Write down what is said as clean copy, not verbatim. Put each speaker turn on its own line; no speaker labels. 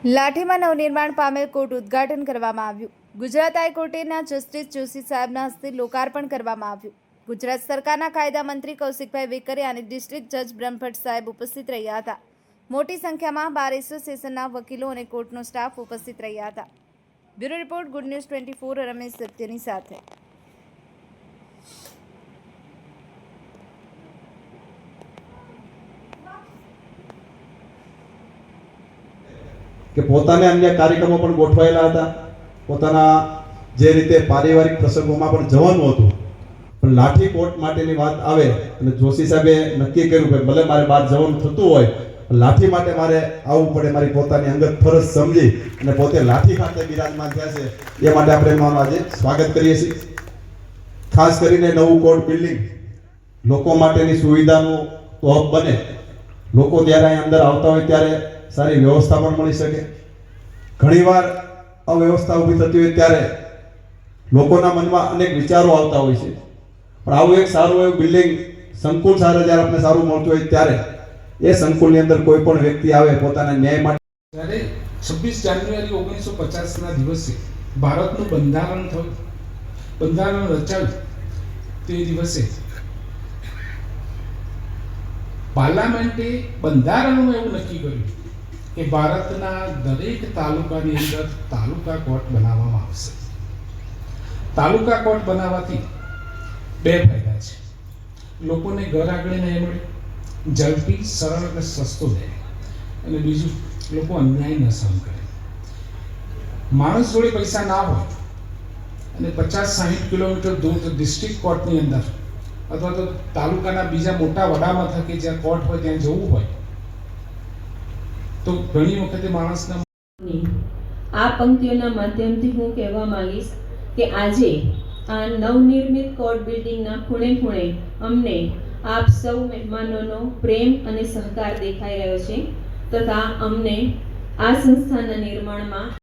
લાઠીમાં નવનિર્માણ પામેલ કોર્ટ ઉદ્ઘાટન કરવામાં આવ્યું. ગુજરાત હાઈકોર્ટના જસ્ટિસ જોશી સાહેબના હસ્તે લોકાર્પણ કરવામાં આવ્યું. ગુજરાત સરકારના કાયદા મંત્રી કૌશિકભાઈ વેકરિયા અને ડિસ્ટ્રિક્ટ જજ બ્રહ્મભટ્ટ સાહેબ ઉપસ્થિત રહ્યા હતા. મોટી સંખ્યામાં બાર એસોસિએશનના વકીલો અને કોર્ટનો સ્ટાફ ઉપસ્થિત રહ્યા હતા. Bureau report, good news 24, Ramesh સત્યની સાથે.
કે પોતાને અન્ય કાર્યક્રમો પણ ગોઠવાયેલા હતા. પોતાના જે રીતે પારિવારિક પ્રસંગોમાં પણ જવાનું હતું, પણ લાઠી કોર્ટ માટેની વાત આવે અને જોશી સાહેબે નક્કી કર્યું કે ભલે મારે બહાર જવાનું થતું હોય, લાઠી માટે મારે આવવું પડે. મારી પોતાની અંગત ફરજ સમજી અને પોતે લાઠી ખાતે બિરાજમાન થયા છે. એ માટે આપણે એમનું આજે સ્વાગત કરીએ છીએ. ખાસ કરીને નવું કોર્ટ બિલ્ડિંગ લોકો માટેની સુવિધાનું તો હબ બને. લોકો જ્યારે અહીં અંદર આવતા હોય ત્યારે સારી વ્યવસ્થા પણ મળી શકે. ઘણીવાર અવ્યવસ્થા ઊભી થતી હોય ત્યારે લોકોના મનમાં અનેક વિચારો આવતા હોય છે, પણ આવું એક સારું એવું બિલ્ડિંગ સંકુલ સારા જ્યારે આપણે સારું મળતું હોય ત્યારે એ સંકુલની અંદર કોઈ પણ વ્યક્તિ આવે પોતાના ન્યાય માટે.
જ્યારે 26 જાન્યુઆરી 1950ના દિવસે ભારતનું બંધારણ થયું, બંધારણ રચાયું, તે દિવસે પાર્લામેન્ટે બંધારણમાં એવું નક્કી કર્યું કે ભારતના દરેક તાલુકાની અંદર તાલુકા કોર્ટ બનાવવામાં આવશે. તાલુકા કોર્ટ બનાવવાથી બે ફાયદા છે. લોકોને ઘર આંગણે ન્યાય મળે, ઝડપી, સરળ અને સસ્તો ન્યાય. અને બીજું, લોકો અન્યાય ન સહન કરે. માણસ જોડે પૈસા ના હોય અને 50-60 કિલોમીટર દૂર ડિસ્ટ્રિક્ટ કોર્ટની અંદર અથવા તો તાલુકાના બીજા મોટા વડા મથકે જ્યાં કોર્ટ હોય ત્યાં જવું હોય તો ઘણી વખતે માણસના
આ પંક્તિઓના માધ્યમથી હું કહેવા માંગીશ કે આજે આ નવનિર્મિત કોર્ટ બિલ્ડિંગના ખૂણે ખૂણે અમને આપ સૌ મહેમાનોનો પ્રેમ અને સહકાર દેખાઈ રહ્યો છે તથા અમને આ સંસ્થાના નિર્માણમાં